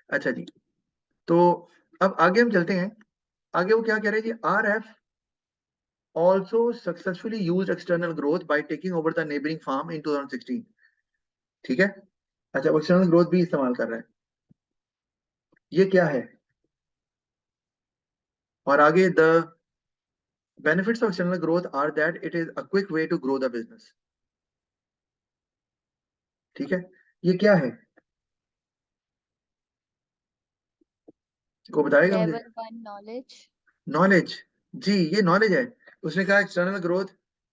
अच्छा जी, तो अब आगे हम चलते हैं। आगे वो क्या कह रहे हैं जी, RF also successfully used external growth by taking over the neighboring farm in 2016। ठीक है, अच्छा वो एक्सटर्नल ग्रोथ भी इस्तेमाल कर रहा है, ये क्या है? और आगे the benefits of external growth are that it is a quick way to grow the business। ठीक है, ये क्या है, को बताएगा मुझे? Level 1 knowledge. नॉलेज, जी ये नॉलेज है। उसने कहा एक्सटर्नल ग्रोथ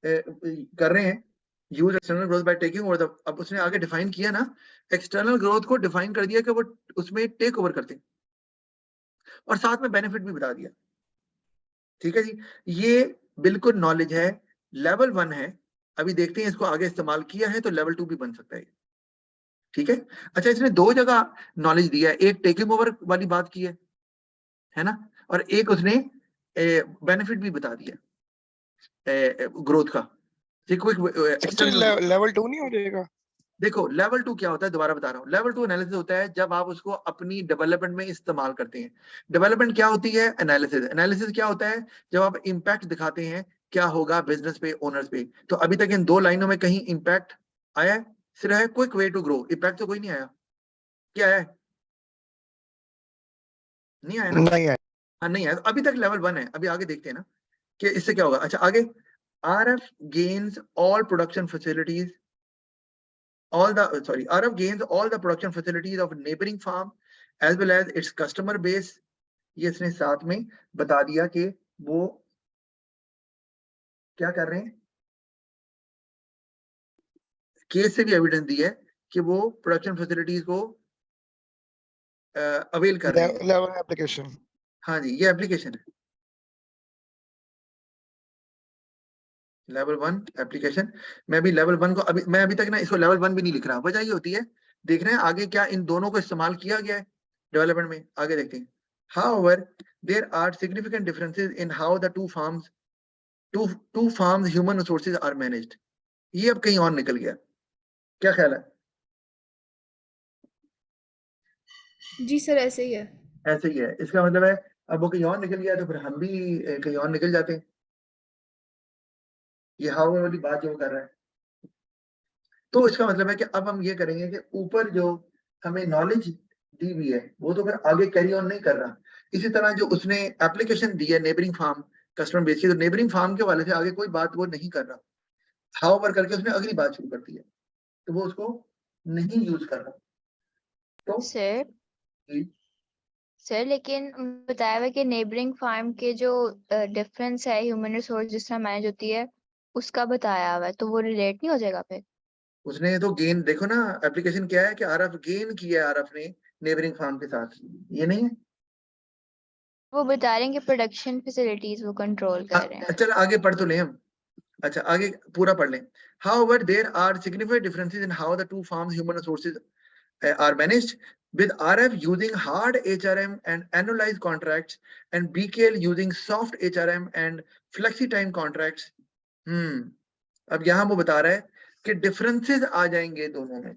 कर रहे हैं, use external growth by taking over the, अब उसने आगे डिफाइन किया ना, एक्सटर्नल ग्रोथ को डिफाइन कर दिया कि वो उसमें टेक ओवर करते हैं, और साथ में बेनिफिट भी बता दिया। ठीक है जी, ये बिल्कुल नॉलेज है, लेवल 1 है। अभी देखते हैं इसको आगे इस्तेमाल किया है तो लेवल 2 भी बन सकता है। ठीक है, अच्छा इसने दो जगह नॉलेज दिया है, एक टेकिंग ओवर वाली बात की है ना, और एक उसने बेनिफिट भी बता दिया ग्रोथ का। लेवल 2 नहीं हो जाएगा? देखो लेवल 2 क्या होता है, दोबारा बता रहा हूँ, लेवल 2 एनालिसिस होता है जब आप उसको अपनी डेवलपमेंट में इस्तेमाल करते हैं। डेवलपमेंट क्या होती है, एनालिसिस। एनालिसिस क्या होता है, जब आप इंपैक्ट दिखाते हैं क्या होगा बिजनेस पे, ओनर्स पे। तो अभी तक इन दो लाइनों में कहीं इंपैक्ट आया है? सिर्फ है quick way to grow, impact तो कोई नहीं आया। क्या है, नहीं आया ना? नहीं है। हाँ नहीं आया, तो अभी तक लेवल 1 है। अभी आगे देखते हैं ना कि इससे क्या होगा। अच्छा आगे, RF gains all production facilities, RF gains all the production facilities of neighboring farm as well as its customer base। ये इसने साथ में बता दिया कि वो क्या कर रहे हैं, केस से भी एविडेंस दी है कि वो प्रोडक्शन फैसिलिटीज को अवेल कर रहे हैं। Level application. हाँ जी, ये एप्लीकेशन है, लेवल 1 एप्लीकेशन। मैं भी लेवल 1 को मैं अभी तक ना इसको लेवल 1 भी नहीं लिख रहा, वजह ये होती है, देख रहे हैं आगे क्या इन दोनों को इस्तेमाल किया गया है डेवलपमेंट में। आगे देखते हैं। However, there are significant differences in how the two farms human resources are managed। ये अब कहीं और निकल गया, क्या ख्याल है? जी सर ऐसे ही है। ऐसे ही है, इसका मतलब है अब वो कहीं और निकल गया तो फिर हम भी कहीं और निकल जाते हैं। ये हाउ वाली बात जो वो कर रहा है, तो इसका मतलब है कि अब हम ये करेंगे कि ऊपर जो हमें नॉलेज दी हुई है वो तो फिर आगे कैरी ऑन नहीं कर रहा। इसी तरह जो उसने एप्लीकेशन दी है नेबरिंग फार्म कस्टमर बेस की, तो नेबरिंग फार्म के वाले से आगे कोई बात वो नहीं कर रहा, हाउ ओवर करके उसने अगली बात शुरू कर दी है, तो वो उसको नहीं यूज कर रहा। तो सर लेकिन बताया हुआ कि नेबरिंग फार्म के जो डिफरेंस है ह्यूमन रिसोर्स जिस तरह मैनेज होती है उसका बताया हुआ है, तो वो रिलेट नहीं हो जाएगा फिर? उसने तो गेन देखो ना, एप्लीकेशन क्या है कि RF गेन किया है RF ने नेबरिंग फार्म के साथ, ये नहीं है? वो बता रहे हैं कि प्रोडक्शन फैसिलिटीज वो कंट्रोल कर रहे हैं। चल आगे पढ़ तो लें हम। अच्छा आगे पूरा पढ़ लें। However, there are significant differences in how the two farms human resources are managed, with RF using hard HRM and annualized contracts and BKL using soft HRM and flexi time contracts। अब यहाँ वो बता रहा है कि differences आ जाएंगे दोनों में,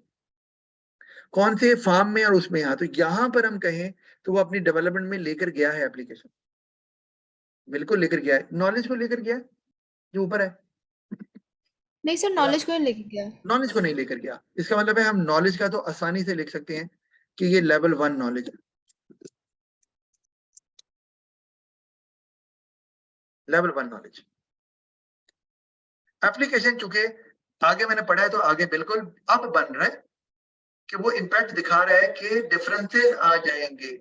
कौन से फार्म में और उसमें। यहाँ तो यहाँ पर हम कहें तो वो अपनी डेवलपमेंट में लेकर गया है एप्लीकेशन, बिल्कुल लेकर गया है, नॉलेज को लेकर गया है जो ऊपर है, नहीं सर नॉलेज को नहीं लेके गया। नॉलेज को नहीं लेकर गया। इसका मतलब है हम नॉलेज का तो आसानी से लिख सकते हैं कि ये लेवल 1 नॉलेज है, लेवल 1 नॉलेज। एप्लीकेशन चूंकि आगे मैंने पढ़ा है तो आगे बिल्कुल अब बन रहा है कि वो इंपैक्ट दिखा रहा है कि डिफरेंसेस आ जाएंगे।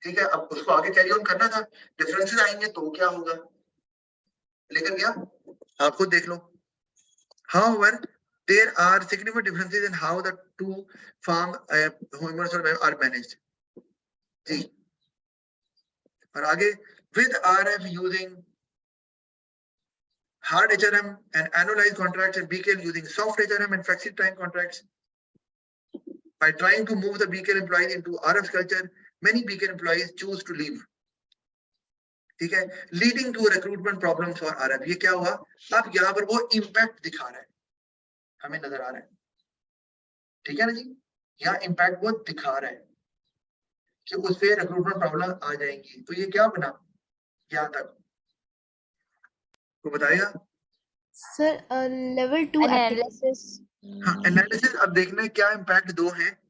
ठीक है, अब उसको आगे कैरी ऑन करना था, डिफरेंसेस आएंगे तो क्या होगा, लेकर गया, आप खुद देख लो। However, there are significant differences in how the two farm human are managed। जी, और आगे with RF using hard HRM and annualized contracts and BKL using soft HRM and flexi time contracts, by trying to move the BKL employees into RF culture, many BKL employees choose to leave। ठीक है, leading to recruitment problems for RF। ये क्या हुआ, अब यहाँ पर वो impact दिखा रहा है, हमें नजर आ रहा है। ठीक है ना जी, यहाँ इम्पैक्ट वो दिखा रहा है। कि उससे रिक्रूटमेंट प्रॉब्लम आ जाएंगी। तो ये क्या बना यहाँ तक, वो बताएगा? Sir level 2 analysis. हाँ, एनालिसिस। अब देखना है क्या इम्पैक्ट दो है।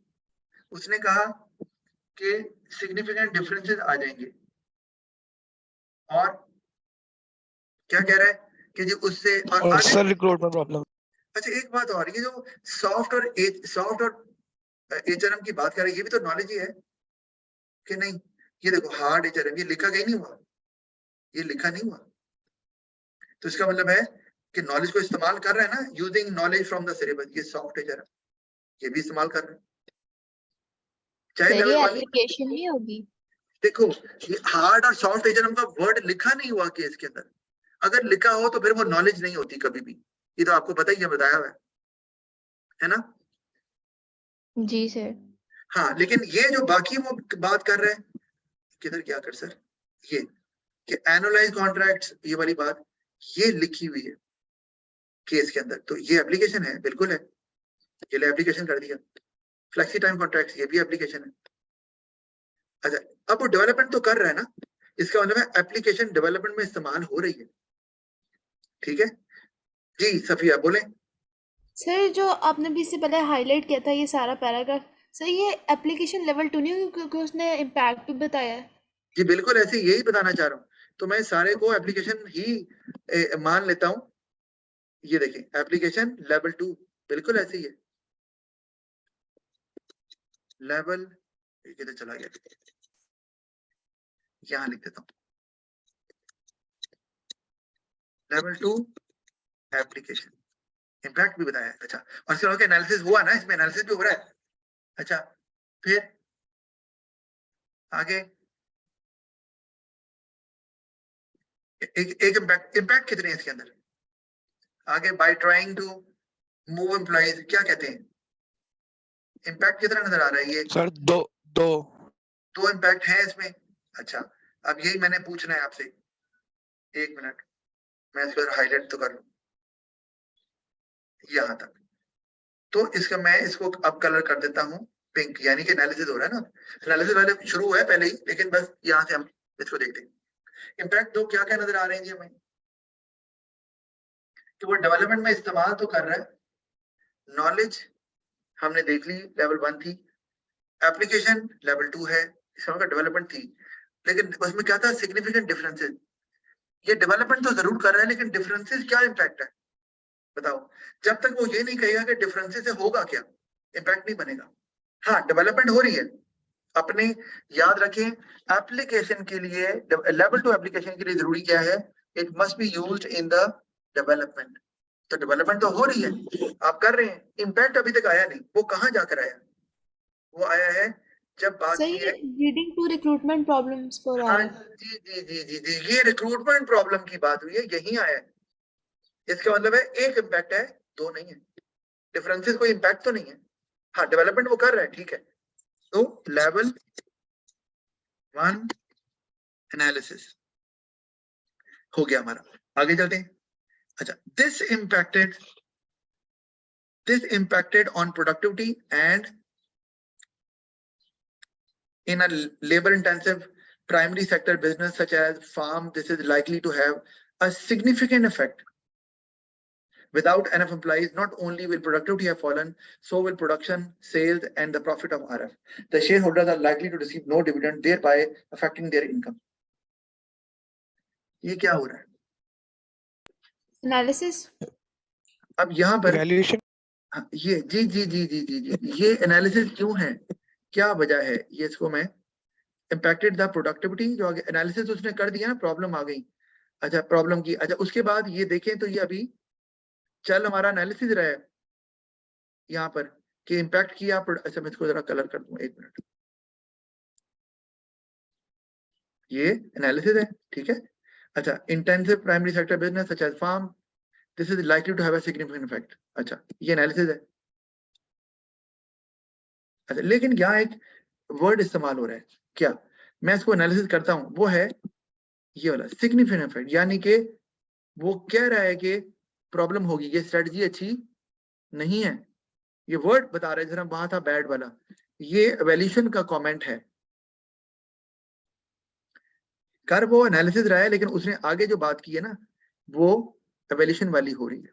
उसने कहा कि सिग्निफिकेंट डिफरेंसेस आ जाएंगे, और क्या कह रहा है कि जी उससे और आगे। Sir recruitment problem. अच्छा, एक बात और, ये जो सॉफ्ट और एचआरएम की बात कर रहे हैं, ये भी तो नॉलेज ही है कि नहीं? ये देखो हार्ड एचआरएम, ये लिखा कहीं नहीं हुआ, ये लिखा नहीं हुआ। तो इसका मतलब है कि नॉलेज को इस्तेमाल कर रहे हैं ना, using knowledge from the syllabus. ये सॉफ्ट एचआरएम, ये भी इस्तेमाल कर रहे हैं, चाहे सर ये लेवल 1। एप्लीकेशन नहीं होगी? देखो, ये हार्ड और सॉफ्ट एचआरएम का वर्ड लिखा नहीं हुआ केस के अंदर। अगर लिखा हो तो फिर वो नॉलेज नहीं होती कभी भी। ये तो आपको पता ही है, बताया हुआ है ना? जी सर। हाँ, लेकिन ये जो बाकी वो बात कर रहे हैं, किधर क्या कर सर, ये कि एनालाइज कॉन्ट्रैक्ट्स, ये वाली बात ये लिखी हुई है केस के अंदर। तो ये एप्लीकेशन है, बिल्कुल है, ये एप्लीकेशन कर दिया। फ्लेक्सी टाइम कॉन्ट्रैक्ट्स, ये भी एप्लीकेशन है। अच्छा, अब वो डेवलपमेंट तो कर रहा है ना, इसका मतलब है एप्लीकेशन डेवलपमेंट में इस्तेमाल हो रही है। ठीक है जी, सफिया बोले। सर जो आपने भी इससे पहले हाईलाइट किया था ये सारा पैराग्राफ, सर ये एप्लीकेशन लेवल 2 नहीं होगी क्योंकि उसने इम्पैक्ट भी बताया है। जी बिल्कुल, ऐसे यही बताना चाह रहा हूँ। तो मैं सारे को एप्लीकेशन ही मान लेता हूँ। ये देखें, एप्लीकेशन लेवल 2 बिल्कुल ऐसे ही है। लेवल किधर चला गया, यहाँ लिख देता हूँ, लेवल 2 एप्लीकेशन, इम्पैक्ट भी बताया है। अच्छा, और इसके एनालिसिस हुआ ना, इसमें एनालिसिस भी हो रहा है। अच्छा, फिर आगे एक इम्पैक्ट कितने हैं इसके अंदर? आगे by trying to move employees, क्या कहते हैं? इम्पैक्ट कितना नजर आ रहा है? ये सर दो इम्पैक्ट है इसमें। अच्छा, अब यही मैंने पूछना है आपसे, एक मिनट, मैं इसको हाईलाइट तो कर लूं यहाँ तक। तो इसका मैं इसको अब कलर कर देता हूँ पिंक, यानी कि एनालिसिस हो रहा है ना। एनालिसिस वाले शुरू हुआ है पहले ही, लेकिन बस यहाँ से हम इसको देखते हैं। इम्पैक्ट दो क्या क्या नजर आ रहे हैं जी हमें, कि वो डेवलपमेंट में इस्तेमाल तो कर रहा है। नॉलेज हमने देख ली, लेवल 1 थी। एप्लीकेशन लेवल 2 है, इसका डेवलपमेंट थी, लेकिन उसमें क्या था? Significant differences. ये डेवलपमेंट तो जरूर कर रहा है, लेकिन डिफरेंसेस क्या इम्पैक्ट है बताओ? जब तक वो ये नहीं कहेगा कि डिफरेंसेस से होगा क्या, इम्पैक्ट नहीं बनेगा। हाँ, डेवलपमेंट हो रही है, अपने याद रखें। एप्लीकेशन के लिए, लेवल 2 एप्लीकेशन के लिए जरूरी क्या है? It must be used in the development. तो डेवलपमेंट तो हो रही है, आप कर रहे हैं, इम्पैक्ट अभी तक आया नहीं। वो कहाँ जाकर आया? वो आया है जब बात सर की ये है। लीडिंग टू रिक्रूटमेंट प्रॉब्लम्स पर आ हाँ रहा है। जी जी जी जी जी, ये रिक्रूटमेंट प्रॉब्लम की बात हुई है, यही आया है। इसका मतलब है एक इम्पैक्ट है, दो नहीं है। डिफरेंसेस कोई इम्पैक्ट तो नहीं है। हाँ, डेवलपमेंट वो कर रहा है, ठीक है। तो लेवल 1 एनालिसिस हो गया हमारा, आगे चलते हैं। अच्छा, this impacted on productivity and in a labor intensive primary sector business such as farm, this is likely to have a significant effect. Without enough employees, not only will productivity have fallen, so will production, sales, and the profit of RF. The shareholders are likely to receive no dividend, thereby affecting their income. ये क्या हो रहा है? Analysis. अब यहाँ पर evaluation. ये जी जी जी जी जी जी, ये एनालिसिस क्यों है, क्या वजह है? ये इसको मैं इम्पैक्टेड द प्रोडक्टिविटी, जो आगे एनालिसिस उसने कर दिया ना, प्रॉब्लम आ गई। अच्छा, प्रॉब्लम की, अच्छा उसके बाद ये देखें तो ये अभी चल हमारा एनालिसिस रहा है यहाँ पर कि इम्पैक्ट किया। अच्छा, मैं इसको जरा कलर कर दूं, एक मिनट। ये एनालिसिस है, ठीक है। अच्छा, intensive primary sector business such as farm, this is likely to have a significant effect. अच्छा, ये एनालिसिस है। अच्छा, लेकिन यहाँ एक वर्ड इस्तेमाल हो रहा है, क्या? मैं इसको एनालिसिस करता हूँ, वो है ये वाला सिग्निफिकेंट इफेक्ट, यानी कि वो कह रहा है कि प्रॉब्लम होगी, ये स्ट्रेटजी अच्छी नहीं है। ये वर्ड बता रहा है, जरा वहां था बैड वाला, ये एवल्यूशन का कमेंट है। कर वो एनालिसिस रहा है, लेकिन उसने आगे जो बात की है ना वो एवैल्यूएशन वाली हो रही है।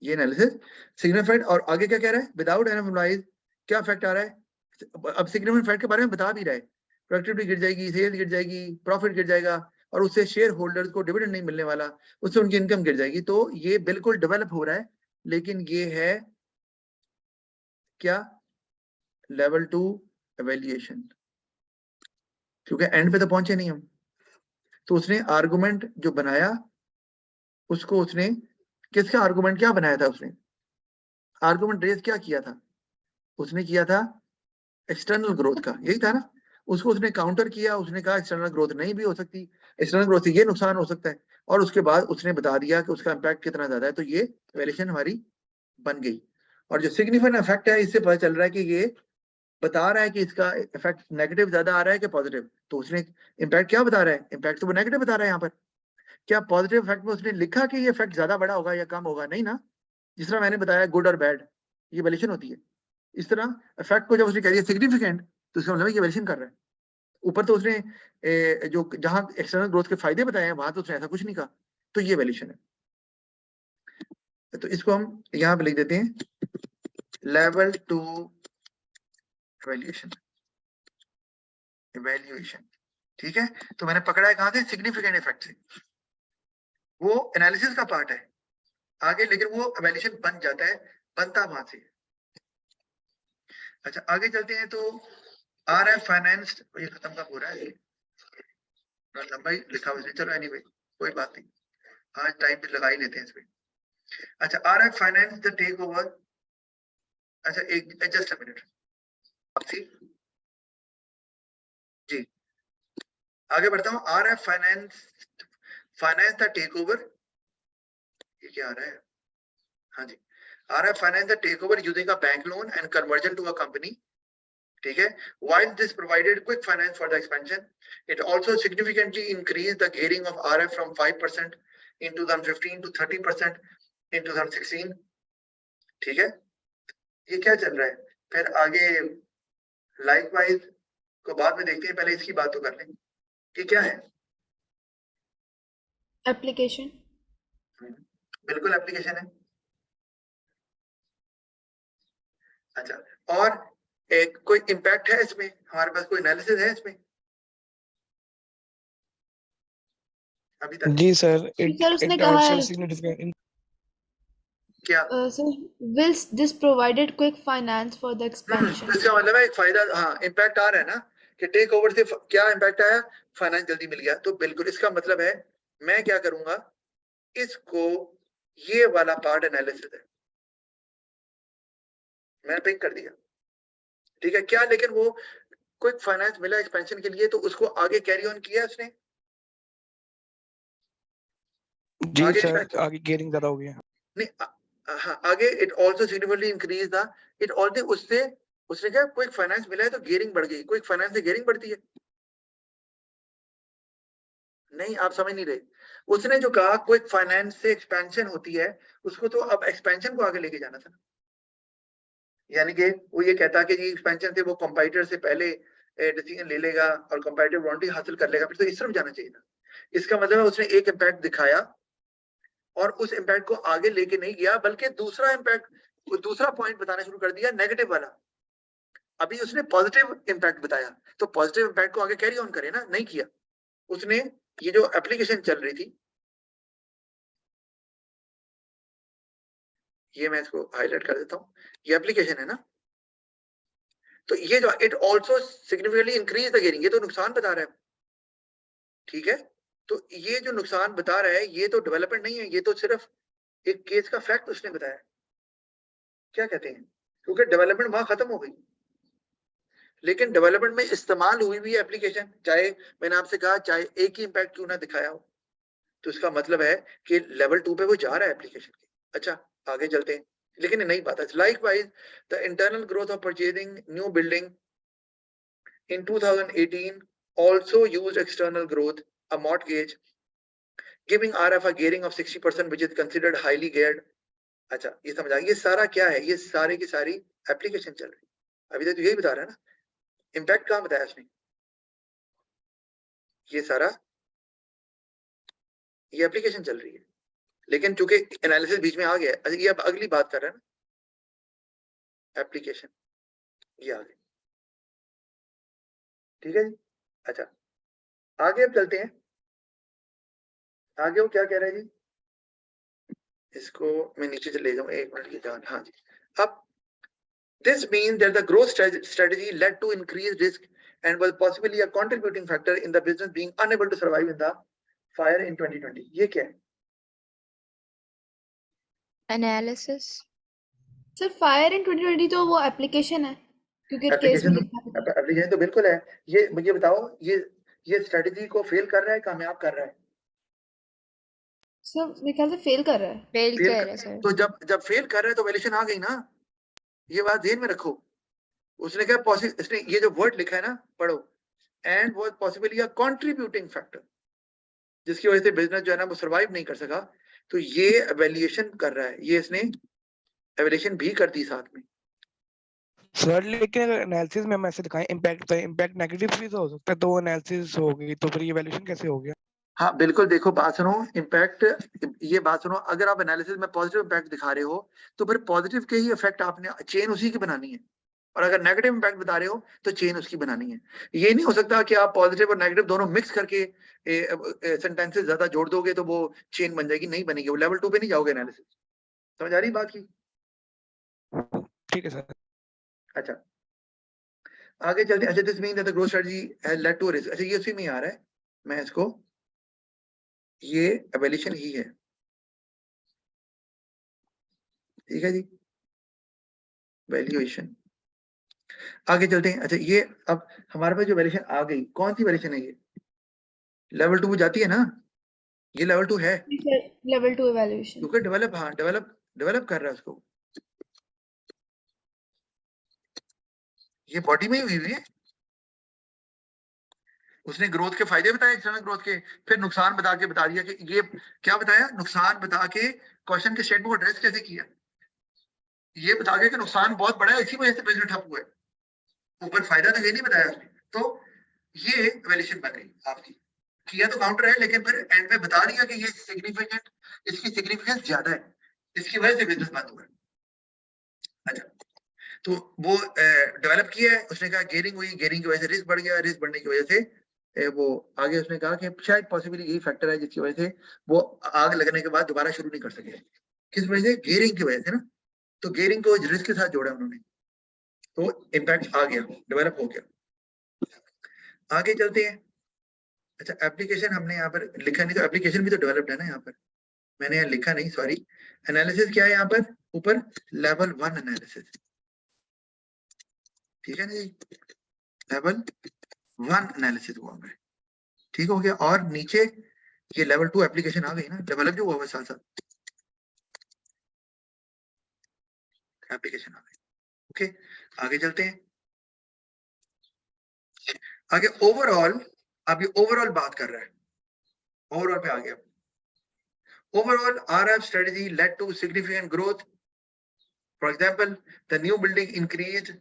ये एनालिसिस सिग्निफाइड, और आगे क्या कह रहा है, विदाउट एनफ एम्प्लॉइज क्या इफेक्ट आ रहा है, अब सिग्निफिकेंट इफेक्ट के बारे में बता भी रहा है, प्रोडक्टिविटी गिर जाएगी, सेल्स गिर जाएगी, प्रॉफिट गिर जाएगा, और उससे शेयर होल्डर्स को डिविडेंड नहीं मिलने वाला, उससे उनकी इनकम गिर जाएगी। तो ये बिल्कुल डेवलप हो रहा है, लेकिन ये है क्या, लेवल 2 एवेल्युएशन, क्योंकि एंड पे तो पहुंचे नहीं हम। तो उसने आर्गुमेंट जो बनाया उसको उसने किसका आर्गुमेंट क्या बनाया था, उसने आर्गुमेंट रेज क्या किया था, उसने किया था एक्सटर्नल ग्रोथ का, यही था ना। उसको उसने काउंटर किया, उसने कहा एक्सटर्नल ग्रोथ नहीं भी हो सकती, एक्सटर्नल ग्रोथ से ये नुकसान हो सकता है, और उसके बाद उसने बता दिया कि उसका इम्पैक्ट कितना ज्यादा है। तो ये वैल्यूएशन हमारी बन गई, और जो सिग्निफिकेंट इफेक्ट है इससे पता चल रहा है कि ये बता रहा है कि इसका इफेक्ट नेगेटिव ज्यादा आ रहा है कि पॉजिटिव। तो उसने इम्पैक्ट क्या बता रहा है, इम्पैक्ट तो वो नेगेटिव बता रहा है यहाँ पर। क्या पॉजिटिव इफेक्ट में उसने लिखा कि ये इफेक्ट ज्यादा बड़ा होगा या कम होगा, नहीं ना। जिस तरह मैंने बताया गुड और बैड ये वैल्यूएशन होती है, इस तरह इफेक्ट को जब उसने कह दिया सिग्निफिकेंट तो इसका मतलब ये वैल्यूएशन कर रहा है। ऊपर तो उसने जो जहां एक्सटर्नल ग्रोथ के फायदे बताए हैं वहां तो उसने ऐसा कुछ नहीं कहा, तो ये वैल्यूएशन है। तो इसको हम यहाँ पे लिख देते हैं लेवल 2 वैल्यूएशन, इवैल्यूएशन, ठीक है। तो मैंने पकड़ा है कहां से, सिग्निफिकेंट इफेक्ट से। वो एनालिसिस का पार्ट है आगे, लेकिन वो इवैल्यूएशन बन जाता है, बनता वहां से। अच्छा आगे चलते हैं। तो RF फाइनेंस, ये खत्म कब हो रहा है, लंबा ही लिखा हुआ है, चलो एनीवे कोई बात नहीं, आज टाइम पे लगा ही लेते हैं इसमें। अच्छा RF finance the take over, अच्छा एक जस्ट अ मिनट जी, आगे बढ़ता हूँ। RF finance the take over, ये क्या आ रहा है, हाँ जी, RF finance the take over using a bank loan and conversion to a company, ठीक है। While this provided quick finance for the expansion, it also significantly increased the gearing of RF from 5% in 2015 to 30% in 2016, ठीक है। ये क्या चल रहा है, फिर आगे लाइकवाइज को बाद में देखते हैं, पहले इसकी बात तो कर लें कि क्या है एप्लीकेशन। बिल्कुल एप्लीकेशन है। अच्छा, और एक कोई इम्पैक्ट है इसमें, हमारे पास कोई एनालिसिस है इसमें अभी तक? जी सर, सर उसने it कहा also है significant. क्या sir will this provided quick finance for the expansion। तो इसका मतलब है एक फायदा, हाँ इम्पैक्ट आ रहा है ना कि टेक ओवर से क्या इम्पैक्ट आया, फाइनेंस जल्दी मिल गया। तो बिल्कुल इसका मतलब है मैं क्या करूंगा, इसको ये वाला पार्ट एनालिसिस है, मैंने पिक कर दिया, ठीक है क्या। लेकिन वो क्विक फाइनेंस मिला एक्सपेंशन के लिए, तो उसको आगे कैरी ऑन किया उसने, जी आगे सर, impact- आगे गेयरिंग ज्यादा हो गया। नहीं हाँ आगे it also significantly increase the, it also उससे उसने क्या क्विक फाइनेंस मिला है तो गियरिंग बढ़ गई, क्विक फाइनेंस से गियरिंग बढ़ती है, नहीं आप समझ नहीं रहे। उसने जो कहा क्विक फाइनेंस से एक्सपेंशन होती है, उसको तो अब एक्सपेंशन को आगे लेके जाना था, यानी कि वो ये कहता कि जी एक्सपेंशन से वो कंपाइटर से पहले डिसीजन ले लेगा और कंपैरेटिव वारंटी हासिल कर लेगा, फिर तो इस तरफ जाना चाहिए था। इसका मतलब है उसने एक इम्पैक्ट दिखाया और उस इम्पैक्ट को आगे लेके नहीं गया, बल्कि दूसरा इम्पैक्ट, दूसरा पॉइंट बताना शुरू कर दिया नेगेटिव वाला। अभी उसने पॉजिटिव इम्पैक्ट बताया, तो पॉजिटिव इम्पैक्ट को आगे कैरी ऑन करे ना, नहीं किया उसने। ये जो एप्लीकेशन चल रही थी, ये मैं इसको हाईलाइट कर देता हूँ, ये एप्लीकेशन है ना, तो ये जो it also significantly increase the gearing, ये तो नुकसान बता रहा है, ठीक है। तो ये जो नुकसान बता रहा है ये तो डेवलपमेंट नहीं है, ये तो सिर्फ एक केस का फैक्ट उसने बताया, क्या कहते हैं, क्योंकि डेवलपमेंट वहां खत्म हो गई, लेकिन डेवलपमेंट में इस्तेमाल हुई भी एप्लीकेशन, चाहे मैंने आपसे कहा चाहे एक ही इम्पैक्ट क्यों ना दिखाया हो, तो इसका मतलब है कि लेवल 2 पे वो जा रहा है एप्लीकेशन के। अच्छा आगे चलते हैं, लेकिन ये नहीं बात है। Likewise the internal growth of purchasing new building in 2018 also used external growth, a mortgage, giving RF a gearing of 60%, which is considered highly geared. अच्छा ये समझ आ गया, ये सारा क्या है, ये सारे की सारी एप्लीकेशन चल रही है, अभी तक तो यही बता रहा है ना। इम्पैक्ट कहाँ बताया उसने? ये सारा ये एप्लीकेशन चल रही है, लेकिन चूंकि एनालिसिस बीच में आ गया, अच्छा ये अब अगली बात कर रहे हैं ना, एप्लीकेशन ये आ गई, ठीक है जी। अच्छा आगे अब चलते हैं, आगे वो क्या कह रहा है जी, इसको मैं नीचे से ले जाऊं, एक मिनट की जान। हाँ जी, अब this means that the growth strategy led to increased risk and was possibly a contributing factor in the business being unable to survive in the fire in 2020. ये क्या है? एनालिसिस। सर फायर इन 2020 तो वो application है क्योंकि case में लिखा है। एप्लीकेशन तो बिल्कुल है। ये मुझे बताओ, ये स्ट्रेटजी को फेल कर रहा है, कामयाब कर रहा है? सर मेरे ख्याल से फेल कर रहा है। फेल फेल कर कर रहा है सर। तो जब फेल कर रहा है तो वैल्यूएशन आ गई ना, ये बात ध्यान में रखो। उसने कहा इसने ये जो वर्ड लिखा है ना, पढ़ो, and was possibly a contributing factor, जिसकी वजह से बिजनेस जो है ना वो सर्वाइव नहीं कर सका। तो ये एवेल्यूएशन कर रहा है, ये इसने एवेल्यूएशन भी कर दी साथ में। सर लेकिन एनालिसिस में हम ऐसे दिखाएं इम्पैक्ट, तो इम्पैक्ट नेगेटिव भी तो हो सकता है, तो वो एनालिसिस होगी तो फिर ये वैल्यूएशन कैसे हो गया? हाँ बिल्कुल, देखो बात सुनो, इम्पैक्ट, ये बात सुनो, अगर आप एनालिसिस में पॉजिटिव इम्पैक्ट दिखा रहे हो तो फिर पॉजिटिव के ही इफेक्ट आपने चेन उसी की बनानी है, और अगर नेगेटिव इम्पैक्ट बता रहे हो तो चेन उसकी बनानी है। ये नहीं हो सकता कि आप पॉजिटिव और नेगेटिव दोनों मिक्स करके सेंटेंसेस ज्यादा जोड़ दोगे तो वो चेन बन जाएगी, नहीं बनेगी, वो लेवल 2 पे नहीं जाओगे एनालिसिस। समझ आ रही बात की? ठीक है सर। अच्छा आगे चलते हैं। अच्छा this mean that the growth strategy has led to risk. अच्छा ये उसी में आ रहा है, मैं इसको, ये एवेल्यूएशन ही है, ठीक है जी, वैल्यूएशन। आगे चलते हैं। अच्छा ये अब हमारे पास जो वैल्यूएशन आ गई, कौन सी वैल्यूएशन है ये? लेवल 2 जाती है ना, ये लेवल 2 है लेवल 2 इवैल्यूएशन क्योंकि डेवलप, हाँ डेवलप कर रहा है उसको, ये बॉडी में ही हुई है। उसने ग्रोथ के फायदे बताए, एक्सटर्नल ग्रोथ के, फिर नुकसान बता के बता दिया कि ये क्या बताया, नुकसान बता के क्वेश्चन के स्टेटमेंट को एड्रेस कैसे किया, ये बता के कि नुकसान बहुत बड़ा है, इसी वजह से बिजनेस ठप हुआ है, ऊपर फायदा तो ये नहीं बताया उसने। तो ये वैल्यूएशन बन गई आपकी, किया तो काउंटर है, लेकिन फिर एंड में बता दिया कि ये सिग्निफिकेंट, इसकी सिग्निफिकेंस ज्यादा है, इसकी वजह से बिजनेस बंद हुआ है। अच्छा तो वो डेवलप किया है, उसने कहा गेयरिंग हुई, गेयरिंग की वजह से रिस्क बढ़ गया, रिस्क बढ़ने की वजह से वो आगे उसने कहा कि शायद पॉसिबली यही फैक्टर है जिसकी वजह से वो आग लगने के बाद दोबारा शुरू नहीं कर सके। किस वजह से? गेयरिंग की वजह से ना, तो गेयरिंग को रिस्क के साथ जोड़ा उन्होंने, तो इम्पैक्ट आ गया, डेवलप हो गया। आगे चलते हैं। अच्छा एप्लीकेशन हमने यहाँ पर लिखा नहीं, तो एप्लीकेशन भी तो डेवलप्ड है ना, यहाँ पर मैंने यहाँ लिखा नहीं, सॉरी। एनालिसिस क्या है यहाँ पर ऊपर? लेवल 1 एनालिसिस, ठीक है ना जी, लेवल 1 एनालिसिस हुआ है, ठीक हो गया। और नीचे ये लेवल 2 एप्लीकेशन आ गई ना, डेवलप जो हुआ है साथ साथ एप्लीकेशन आ गई। ओके आगे चलते हैं। आगे ओवरऑल, अब ये ओवरऑल बात कर रहा है, ओवरऑल पे आ गया। Overall RF strategy led to significant growth. For example, the new building increased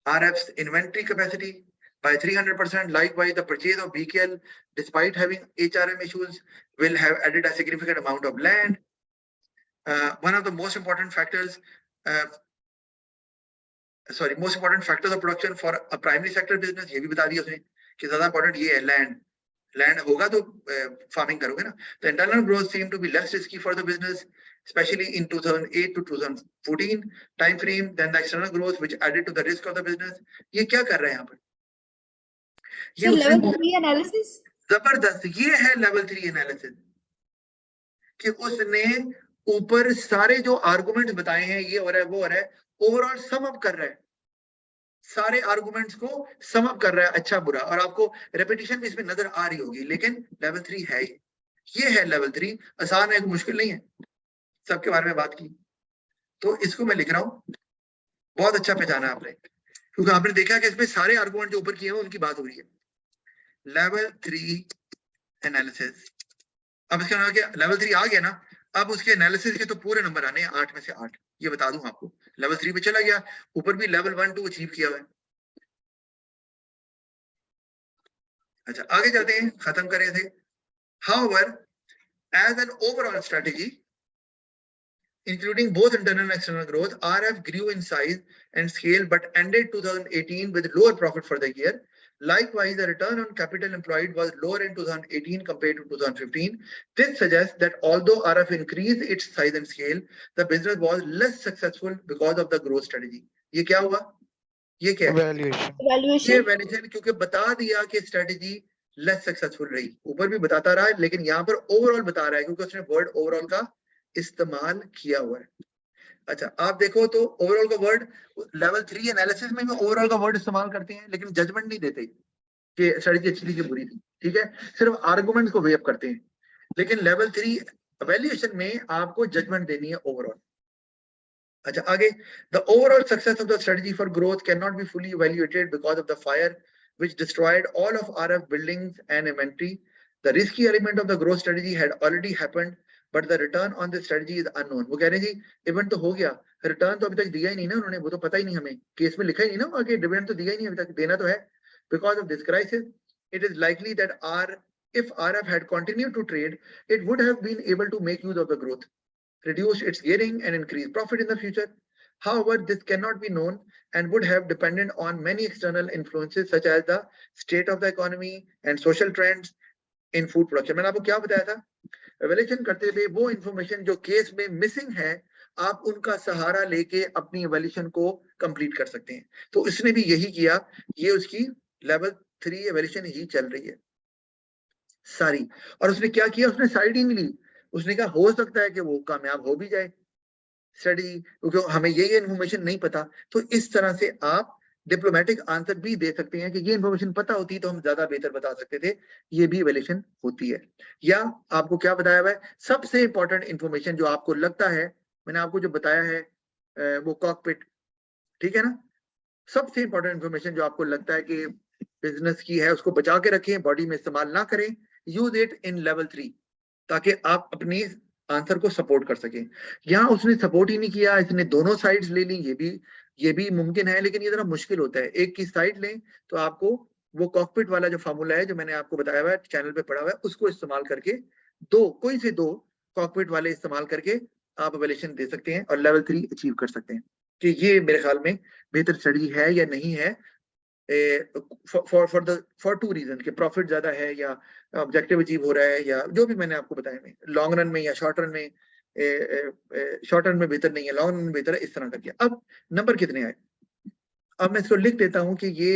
RF's inventory capacity by 300%. Likewise, the purchase of BKL, despite having HRM issues, will have added a significant amount of land. One of the most important factors, most important factors of production for a primary sector business, ये भी बता दिया उसने कि ज्यादा important ये है land होगा तो फार्मिंग करोगे ना। तो internal growth seem to be less risky for the business, especially in 2008 to 2014 time frame than the external growth which added to the risk of the business. ये क्या कर रहा है यहाँ पर? ये सर लेवल 3 एनालिसिस, जबरदस्त, ये है लेवल 3 एनालिसिस कि उसने ऊपर सारे जो आर्गुमेंट्स बताए हैं, ये हो रहा है वो हो रहा है, ओवरऑल सम अप कर रहा है, सारे आर्गुमेंट्स को सम अप कर रहा है, अच्छा बुरा, और आपको रेपिटेशन भी इसमें नजर आ रही होगी, लेकिन लेवल 3 है ये है लेवल 3। आसान है, मुश्किल नहीं है, सबके बारे में बात की। तो इसको मैं लिख रहा हूं, बहुत अच्छा पहचाना आपने, क्योंकि आपने देखा कि इसमें सारे आर्गुमेंट जो ऊपर किए हुए उनकी बात हो रही है। लेवल 3 एनालिसिस, अब इसका मतलब लेवल 3 आ गया ना, अब उसके एनालिसिस के तो पूरे नंबर आने हैं 8 में से 8, ये बता दूं आपको। लेवल 3 पे चला गया, ऊपर भी लेवल 1 2 अचीव किया हुआ है, अच्छा आगे जाते हैं, खत्म करें थे। However, as an overall strategy, including both internal and external growth, RF grew in size and scale but ended 2018 with lower profit for the year. Likewise, the return on capital employed was lower in 2018 compared to 2015. This suggests that although RF increased its size and scale, the business was less successful because of the growth strategy. ये क्या हुआ? ये क्या है? Valuation ये valuation valuation, क्योंकि बता दिया कि स्ट्रेटेजी लेस सक्सेसफुल रही, ऊपर भी बताता रहा है लेकिन यहाँ पर ओवरऑल बता रहा है क्योंकि उसने वर्ड ओवरऑल का इस्तेमाल किया हुआ है। अच्छा आप देखो तो ओवरऑल का वर्ड लेवल 3 एनालिसिस में भी ओवरऑल का वर्ड इस्तेमाल करते हैं लेकिन जजमेंट नहीं देते कि स्ट्रेटेजी अच्छी थी कि बुरी थी, ठीक है, सिर्फ आर्गुमेंट्स को वेव करते हैं। लेकिन लेवल 3 वैल्यूएशन में आपको जजमेंट देनी है ओवरऑल। अच्छा आगे, the overall success of the strategy for growth cannot be fully evaluated because of the fire which destroyed all of RF buildings and inventory. The risky element of the growth strategy had already happened, but the return on this strategy is unknown. वो कह रहे हैं जी event तो हो गया, return तो अभी तक दिया ही नहीं ना उन्होंने, वो तो पता ही नहीं, हमें केस में लिखा ही नहीं ना आगे, डिविडेंड तो दिया ही नहीं अभी तक, देना तो है। Because of this crisis, it is likely that if RF had continued to trade, it would have been able to make use of the growth, reduce its gearing and increase profit in the future. However, this cannot be known and would have depended on many external influences such as the state of the economy and social trends in food production. मैंने आपको क्या बताया था, evaluation करते हुए वो information जो case में मिसिंग है आप उनका सहारा लेके अपनी एवैल्यूएशन को कंप्लीट कर सकते हैं। तो इसने भी यही किया, ये उसकी लेवल 3 एवैल्यूएशन ही चल रही है सारी। और उसने क्या किया, उसने साइड ही नहीं ली, उसने कहा हो सकता है कि वो कामयाब हो भी जाए स्टडी, क्योंकि हमें ये इन्फॉर्मेशन नहीं पता। तो इस तरह से आप डिप्लोमेटिक आंसर भी दे सकते हैं कि ये इन्फॉर्मेशन पता होती तो हम ज्यादा बेहतर बता सकते थे, ये भी इवैल्यूएशन होती है। या आपको क्या बताया हुआ है, सबसे इंपॉर्टेंट इन्फॉर्मेशन जो आपको लगता है, मैंने आपको जो बताया है वो कॉकपिट, ठीक है ना, सबसे इंपॉर्टेंट इन्फॉर्मेशन जो आपको लगता है कि बिजनेस की है उसको बचा के रखें, बॉडी में इस्तेमाल ना करें, यूज इट इन लेवल 3 ताकि आप अपनी आंसर को सपोर्ट कर सकें। यहाँ उसने सपोर्ट ही नहीं किया, इसने दोनों साइड्स ले ली, ये भी मुमकिन है लेकिन ये जरा मुश्किल होता है। एक की साइड लें तो आपको वो कॉकपिट वाला जो फार्मूला है जो मैंने आपको बताया हुआ है, चैनल पे पढ़ा हुआ है, उसको इस्तेमाल करके कोई से दो कॉकपिट वाले इस्तेमाल करके आप एवैल्यूएशन दे सकते हैं और लेवल 3 अचीव कर सकते हैं। कि ये मेरे ख्याल में बेहतर स्ट्रेटजी है या नहीं है, फॉर 2 रीजन, कि प्रॉफिट ज्यादा है या ऑब्जेक्टिव अचीव हो रहा है, या जो भी मैंने आपको बताया में लॉन्ग रन में या शॉर्ट रन में, शॉर्ट रन में बेहतर नहीं है, लॉन्ग रन में बेहतर है, इस तरह करके। अब नंबर कितने आए, अब मैं इसको लिख देता हूं कि ये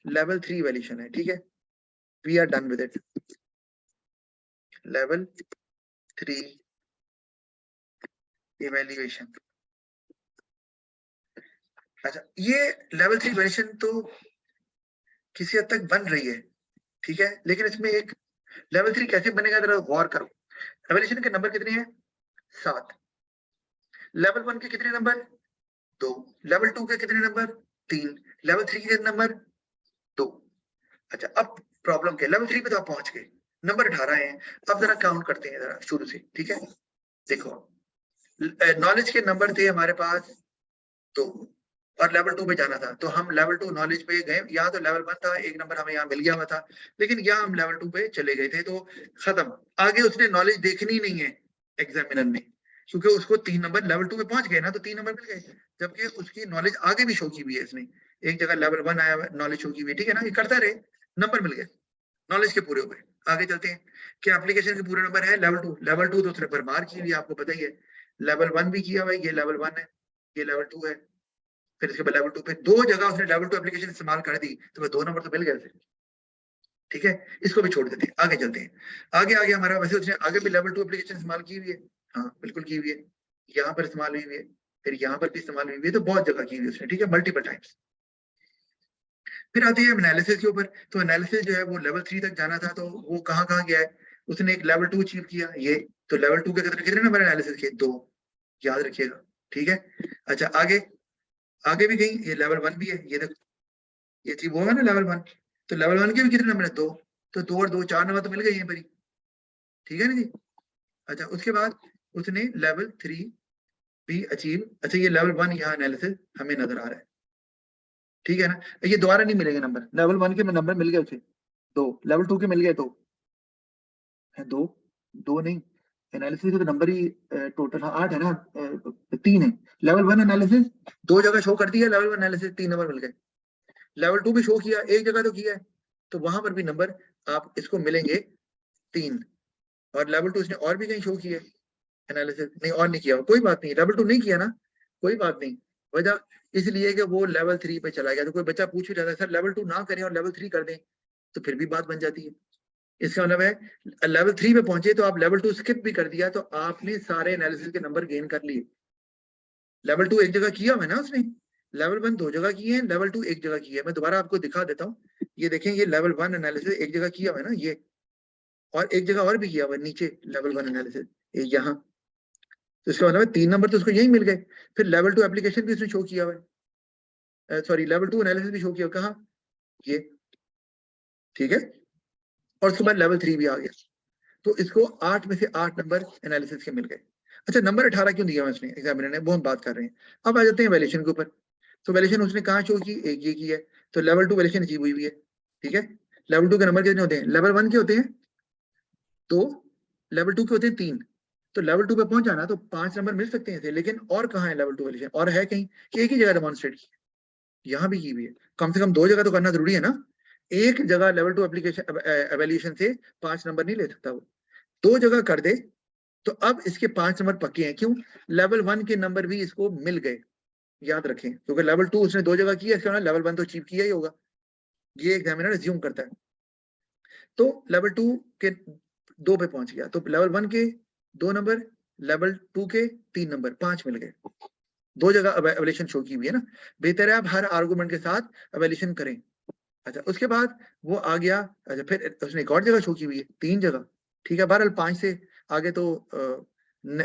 लेवल 3 वैल्यूएशन है, ठीक है, we are done with it, level 3 evaluation. अच्छा ये लेवल 3 वैल्यूएशन तो किसी हद तक बन रही है, ठीक है, लेकिन इसमें एक लेवल 3 कैसे बनेगा जरा गौर करो। एवैल्यूएशन के नंबर कितने हैं, 7, लेवल 1 के कितने नंबर, 2, लेवल 2 के कितने नंबर, 3, लेवल 3 के नंबर 2। अच्छा अब प्रॉब्लम क्या, लेवल 3 पे तो आप पहुंच गए, नंबर 18 है, अब जरा काउंट करते हैं जरा शुरू से, ठीक है। देखो नॉलेज के नंबर थे हमारे पास 2 और लेवल 2 पे जाना था, तो हम लेवल 2 नॉलेज पे गए, यहाँ तो लेवल 1 था, एक नंबर हमें यहाँ मिल गया हुआ था, लेकिन यहाँ हम लेवल 2 पे चले गए थे तो खत्म। आगे उसने नॉलेज देखनी नहीं है एग्जामिनर ने, क्योंकि उसको 3 नंबर लेवल 2 पे पहुंच गए ना, तो 3 नंबर मिल गए, जबकि उसकी नॉलेज आगे भी शो की हुई है, इसने एक जगह लेवल 1 आया हुआ नॉलेज शो की हुई है, ठीक है ना, ये करता रहे, नंबर मिल गए नॉलेज के पूरे ऊपर। आगे चलते हैं कि एप्लीकेशन के पूरे नंबर है लेवल 2, लेवल 2 तो उसने भरमार की हुई है, आपको पता ही है, लेवल 1 भी किया हुआ है, ये लेवल 1 है, ये लेवल 2 है, फिर इसके बाद लेवल 2 पे 2 जगह उसने लेवल 2 एप्लीकेशन इस्तेमाल कर दी, तो वह 2 नंबर तो मिल गए उसे, ठीक है, इसको भी छोड़ देते हैं, आगे चलते हैं। आगे हमारा वैसे उसने आगे भी लेवल 2 एप्लीकेशन इस्तेमाल की हुई है, हाँ बिल्कुल की हुई है, यहाँ पर इस्तेमाल हुई है, फिर यहाँ पर भी इस्तेमाल हुई है, तो बहुत जगह की हुई है उसने, ठीक है, मल्टीपल टाइम्स। फिर आती है एनालिसिस के ऊपर, तो एनालिसिस जो है वो लेवल 3 तक जाना था, तो वो कहाँ गया है, उसने एक लेवल 2 अचीव किया, ये तो लेवल 2 के कितने नंबर एनालिसिस के, 2, याद रखिएगा, ठीक है। अच्छा आगे भी गई, ये लेवल 1 भी है, ये देखो ये थी वो है ना लेवल 1, तो लेवल 1 के भी कितने नंबर है, 2, तो 2 और 2 4 नंबर तो मिल गए यहीं पर ही, ठीक है ना जी। अच्छा उसके बाद उसने लेवल 3 भी अचीव, अच्छा ये लेवल 1 यहाँ एनालिसिस हमें नजर आ रहा है, ठीक है ना, ये दोबारा नहीं मिलेंगे नंबर, लेवल 1 के नंबर मिल गए उसे, 2, लेवल 2 के मिल गए तो है 2, 2 नहीं, एनालिसिस के तो नंबर ही टोटल 8 है ना, 3 है। लेवल 1 एनालिसिस 2 जगह शो कर दिया, लेवल 1 एनालिसिस 3 नंबर मिल गए। लेवल 2 भी शो किया, एक जगह तो किया है, तो वहां पर भी नंबर आप इसको मिलेंगे 3। और लेवल 2 इसने और भी कहीं शो किया एनालिसिस, नहीं और नहीं किया, कोई बात नहीं, लेवल 2 नहीं किया ना, कोई बात नहीं, वजह इसलिए कि वो लेवल 3 पे चला गया। तो कोई बच्चा पूछ ही रहा था सर लेवल 2 ना करें और लेवल 3 कर दें, तो फिर भी बात बन जाती है। इसका मतलब है लेवल 3 पे पहुंचे तो आप लेवल 2 स्किप भी कर दिया, तो आपने सारे एनालिसिस के नंबर गेन कर लिए। लेवल 2 एक जगह किया है ना उसने, लेवल 1 2 जगह किए हैं, लेवल 2 एक जगह किया है। मैं दोबारा आपको दिखा देता हूँ, ये देखें, ये लेवल 1 एनालिसिस एक जगह किया है ना ये, और एक जगह और भी किया हुआ है नीचे लेवल 1 एनालिसिस यहाँ, तो इसका मतलब 3 नंबर तो उसको यही मिल गए। फिर लेवल 2 एप्लीकेशन भी उसने शो किया हुआ है, सॉरी लेवल 2 एनालिसिस भी शो किया, कहाँ ये, ठीक है, और उसके बाद लेवल 3 भी आ गया। तो इसको 8 में से 8 नंबर एनालिसिस के मिल गए। अच्छा, नंबर 18 क्यों दिया उसने एग्जामिनर ने, वो हम बात कर रहे हैं। अब आ जाते हैं वैल्यूएशन के ऊपर। तो वैल्यूएशन उसने कहाँ शो की, एक ये की है, तो लेवल 2 वैल्यूएशन अचीव हुई है, ठीक है। लेवल 2 के नंबर कितने होते हैं, लेवल 1 के होते हैं 2, लेवल 2 के होते हैं 3। तो लेवल 2 पे पहुंच जाना तो 5 नंबर मिल सकते हैं इसे, लेकिन और कहाँ है लेवल 2 वैल्यूएशन, और है कहीं कि एक ही जगह डेमोन्स्ट्रेट की, यहाँ भी की हुई है। कम से कम 2 जगह तो करना जरूरी है ना, एक जगह लेवल 2 एप्लीकेशन एवेल्यूएशन से 5 नंबर नहीं ले सकता वो, 2 जगह कर दे तो अब इसके 5 नंबर पक्के हैं। क्यों, लेवल 1 के नंबर भी इसको मिल गए, याद रखें, क्योंकि लेवल 2 उसने 2 जगह किया, इसका मतलब लेवल 1 तो अचीव किया ही होगा, ये एग्जामिनर अज्यूम करता है। तो लेवल 2 के 2 पे पहुंच गया, तो लेवल 1 के 2 नंबर, लेवल 2 के 3 नंबर, 5 मिल गए, 2 जगह एवेल्यूएशन शो की हुई है ना। बेहतर है आप हर आर्गुमेंट के साथ एवेल्यूएशन करें। अच्छा, उसके बाद वो आ गया, अच्छा फिर उसने एक और जगह शो की हुई है, 3 जगह, ठीक है। बहरहाल 5 से आगे तो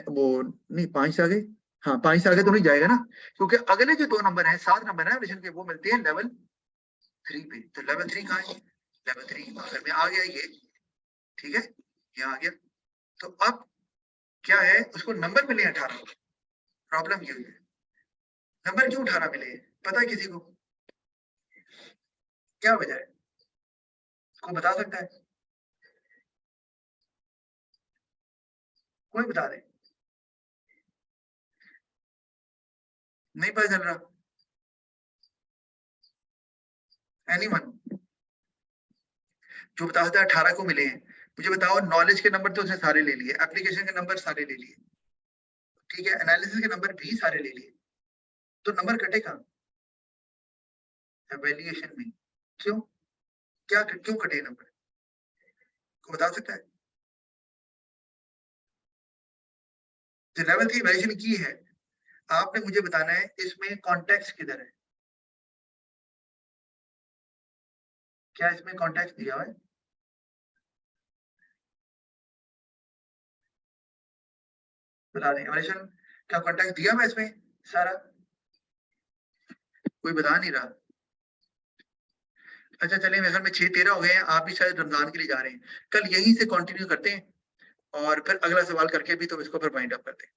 वो नहीं, 5 से आगे, हाँ 5 से आगे तो नहीं जाएगा ना, क्योंकि अगले जो 2 नंबर हैं, 7 नंबर है एवेल्यूएशन के, वो मिलते हैं लेवल 3 पे। तो लेवल 3 कहाँ है, लेवल 3 अगर में आ गया ये, ठीक है, यहाँ आ गया। तो अब क्या है, उसको नंबर मिले 18। प्रॉब्लम ये हुई है, नंबर क्यों 18 मिले, पता है किसी को, क्या वजह है, कोई बता सकता है, कोई बता दे, नहीं पता चल रहा, एनीवन जो बता सकता है 18 को मिले हैं, मुझे बताओ। नॉलेज के नंबर तो उसने सारे ले लिए, एप्लीकेशन के नंबर सारे ले लिए, ठीक है, एनालिसिस के नंबर भी सारे ले लिए, तो नंबर कटे कहाँ, एवेल्यूएशन में। क्यों, क्या क्यों कटे नंबर, को बता सकता है। जो लेवल 3 एवेल्यूएशन की है, आपने मुझे बताना है इसमें कॉन्टेक्स्ट किधर है, क्या इसमें कॉन्टेक्स्ट दिया हुआ है, बता दें, एवेल्यूएशन का कॉन्टेक्स्ट दिया हुआ है इसमें सारा, कोई बता नहीं रहा। अच्छा चलिए, मेरे घर में 6-13 हो गए हैं, आप भी शायद रमजान के लिए जा रहे हैं, कल यहीं से कंटिन्यू करते हैं, और फिर अगला सवाल करके भी तो इसको फिर वाइंड अप करते हैं।